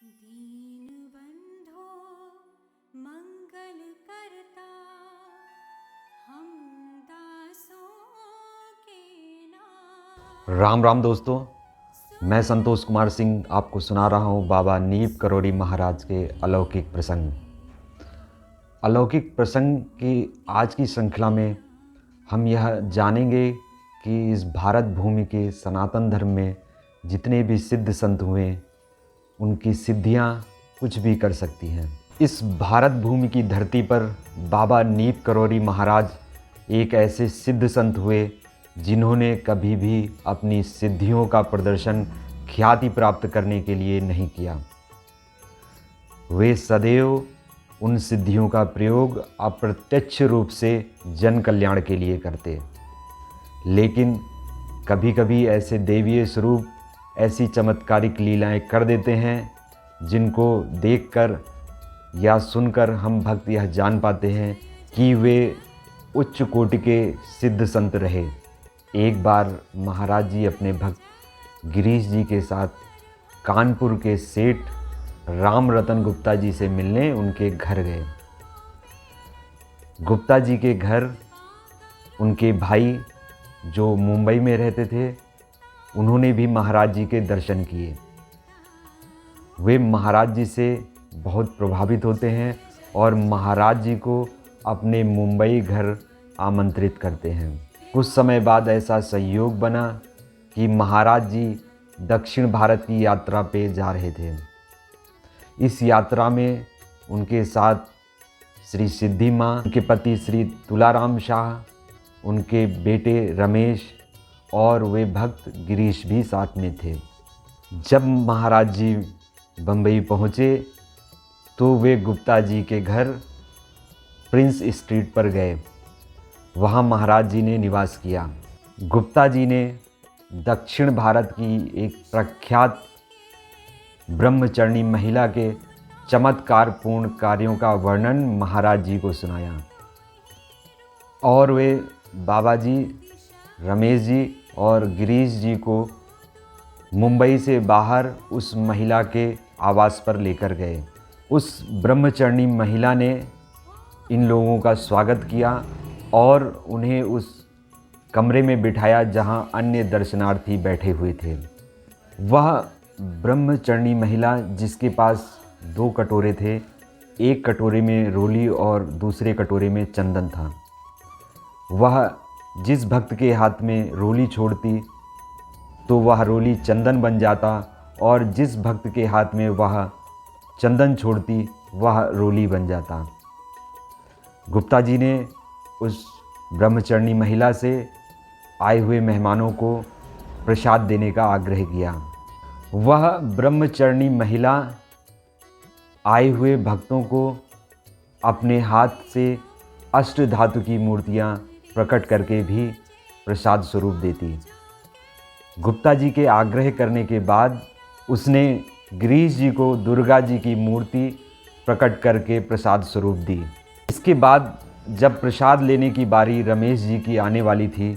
दीनबन्धो मंगल करता, हम दासों के नाम। राम राम दोस्तों, मैं संतोष कुमार सिंह आपको सुना रहा हूँ बाबा नीप करोड़ी महाराज के अलौकिक प्रसंग। अलौकिक प्रसंग की आज की श्रृंखला में हम यह जानेंगे कि इस भारत भूमि के सनातन धर्म में जितने भी सिद्ध संत हुए, उनकी सिद्धियाँ कुछ भी कर सकती हैं। इस भारत भूमि की धरती पर बाबा नीप करोड़ी महाराज एक ऐसे सिद्ध संत हुए जिन्होंने कभी भी अपनी सिद्धियों का प्रदर्शन ख्याति प्राप्त करने के लिए नहीं किया। वे सदैव उन सिद्धियों का प्रयोग अप्रत्यक्ष रूप से जन कल्याण के लिए करते, लेकिन कभी कभी ऐसे दैवीय स्वरूप ऐसी चमत्कारिक लीलाएं कर देते हैं जिनको देखकर या सुनकर हम भक्त यह जान पाते हैं कि वे उच्च कोटि के सिद्ध संत रहे। एक बार महाराज जी अपने भक्त गिरीश जी के साथ कानपुर के सेठ राम रतन गुप्ता जी से मिलने उनके घर गए। गुप्ता जी के घर उनके भाई जो मुंबई में रहते थे, उन्होंने भी महाराज जी के दर्शन किए। वे महाराज जी से बहुत प्रभावित होते हैं और महाराज जी को अपने मुंबई घर आमंत्रित करते हैं। कुछ समय बाद ऐसा संयोग बना कि महाराज जी दक्षिण भारत की यात्रा पे जा रहे थे। इस यात्रा में उनके साथ श्री सिद्धि माँ, उनके पति श्री तुलाराम शाह, उनके बेटे रमेश और वे भक्त गिरीश भी साथ में थे। जब महाराज जी बम्बई पहुँचे तो वे गुप्ता जी के घर प्रिंस स्ट्रीट पर गए। वहाँ महाराज जी ने निवास किया। गुप्ता जी ने दक्षिण भारत की एक प्रख्यात ब्रह्मचर्णी महिला के चमत्कारपूर्ण कार्यों का वर्णन महाराज जी को सुनाया और वे बाबा जी, रमेश जी और गिरीश जी को मुंबई से बाहर उस महिला के आवास पर लेकर गए। उस ब्रह्मचर्णी महिला ने इन लोगों का स्वागत किया और उन्हें उस कमरे में बिठाया जहां अन्य दर्शनार्थी बैठे हुए थे। वह ब्रह्मचर्णी महिला, जिसके पास 2 कटोरे थे, एक कटोरे में रोली और दूसरे कटोरे में चंदन था। वह जिस भक्त के हाथ में रोली छोड़ती तो वह रोली चंदन बन जाता और जिस भक्त के हाथ में वह चंदन छोड़ती वह रोली बन जाता। गुप्ता जी ने उस ब्रह्मचर्णी महिला से आए हुए मेहमानों को प्रसाद देने का आग्रह किया। वह ब्रह्मचर्णी महिला आए हुए भक्तों को अपने हाथ से अष्ट धातु की मूर्तियाँ प्रकट करके भी प्रसाद स्वरूप देती। गुप्ता जी के आग्रह करने के बाद उसने गिरीश जी को दुर्गा जी की मूर्ति प्रकट करके प्रसाद स्वरूप दी। इसके बाद जब प्रसाद लेने की बारी रमेश जी की आने वाली थी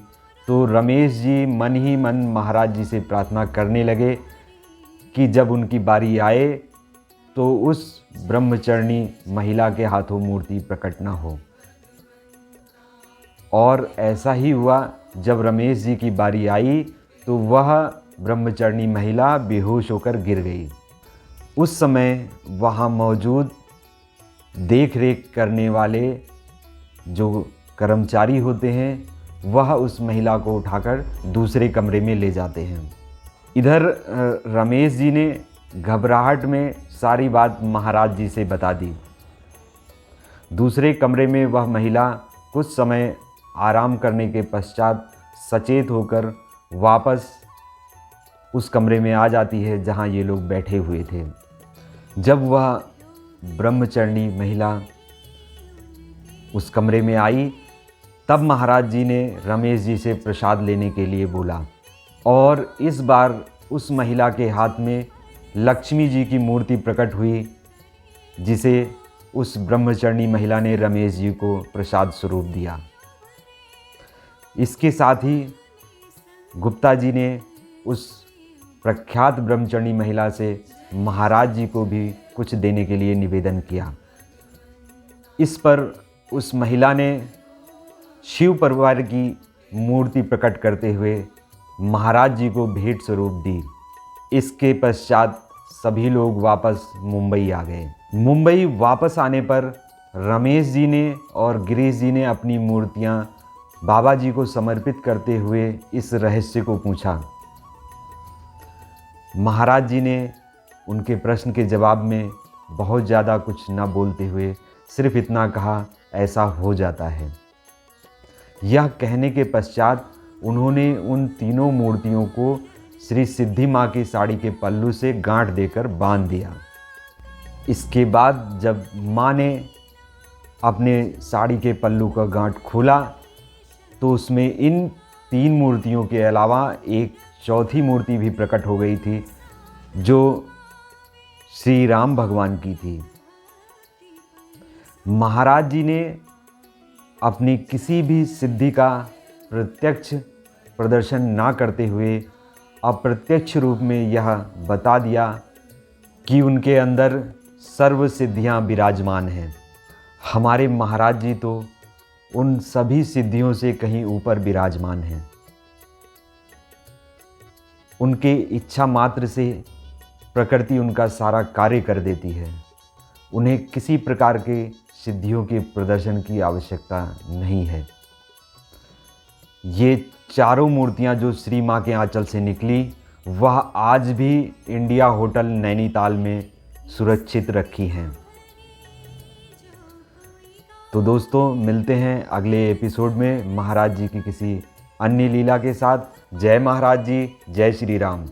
तो रमेश जी मन ही मन महाराज जी से प्रार्थना करने लगे कि जब उनकी बारी आए तो उस ब्रह्मचर्णी महिला के हाथों मूर्ति प्रकट न हो। और ऐसा ही हुआ। जब रमेश जी की बारी आई तो वह ब्रह्मचर्णी महिला बेहोश होकर गिर गई। उस समय वहाँ मौजूद देख रेख करने वाले जो कर्मचारी होते हैं वह उस महिला को उठाकर दूसरे कमरे में ले जाते हैं। इधर रमेश जी ने घबराहट में सारी बात महाराज जी से बता दी। दूसरे कमरे में वह महिला कुछ समय आराम करने के पश्चात सचेत होकर वापस उस कमरे में आ जाती है जहां ये लोग बैठे हुए थे। जब वह ब्रह्मचर्णी महिला उस कमरे में आई तब महाराज जी ने रमेश जी से प्रसाद लेने के लिए बोला और इस बार उस महिला के हाथ में लक्ष्मी जी की मूर्ति प्रकट हुई, जिसे उस ब्रह्मचर्णी महिला ने रमेश जी को प्रसाद स्वरूप दिया। इसके साथ ही गुप्ता जी ने उस प्रख्यात ब्रह्मचर्णी महिला से महाराज जी को भी कुछ देने के लिए निवेदन किया। इस पर उस महिला ने शिव परिवार की मूर्ति प्रकट करते हुए महाराज जी को भेंट स्वरूप दी। इसके पश्चात सभी लोग वापस मुंबई आ गए। मुंबई वापस आने पर रमेश जी ने और गिरीश जी ने अपनी मूर्तियां बाबा जी को समर्पित करते हुए इस रहस्य को पूछा। महाराज जी ने उनके प्रश्न के जवाब में बहुत ज़्यादा कुछ न बोलते हुए सिर्फ इतना कहा, ऐसा हो जाता है। यह कहने के पश्चात उन्होंने उन तीनों मूर्तियों को श्री सिद्धि माँ की साड़ी के पल्लू से गांठ देकर बांध दिया। इसके बाद जब माँ ने अपने साड़ी के पल्लू का गांठ खोला तो उसमें इन 3 मूर्तियों के अलावा एक चौथी मूर्ति भी प्रकट हो गई थी जो श्री राम भगवान की थी। महाराज जी ने अपनी किसी भी सिद्धि का प्रत्यक्ष प्रदर्शन ना करते हुए अप्रत्यक्ष रूप में यह बता दिया कि उनके अंदर सर्व सिद्धियां विराजमान हैं। हमारे महाराज जी तो उन सभी सिद्धियों से कहीं ऊपर विराजमान हैं। उनके इच्छा मात्र से प्रकृति उनका सारा कार्य कर देती है। उन्हें किसी प्रकार के सिद्धियों के प्रदर्शन की आवश्यकता नहीं है। ये चारों मूर्तियां जो श्री माँ के आंचल से निकली वह आज भी इंडिया होटल नैनीताल में सुरक्षित रखी हैं। तो दोस्तों, मिलते हैं अगले एपिसोड में महाराज जी की किसी अन्य लीला के साथ। जय महाराज जी, जय श्री राम।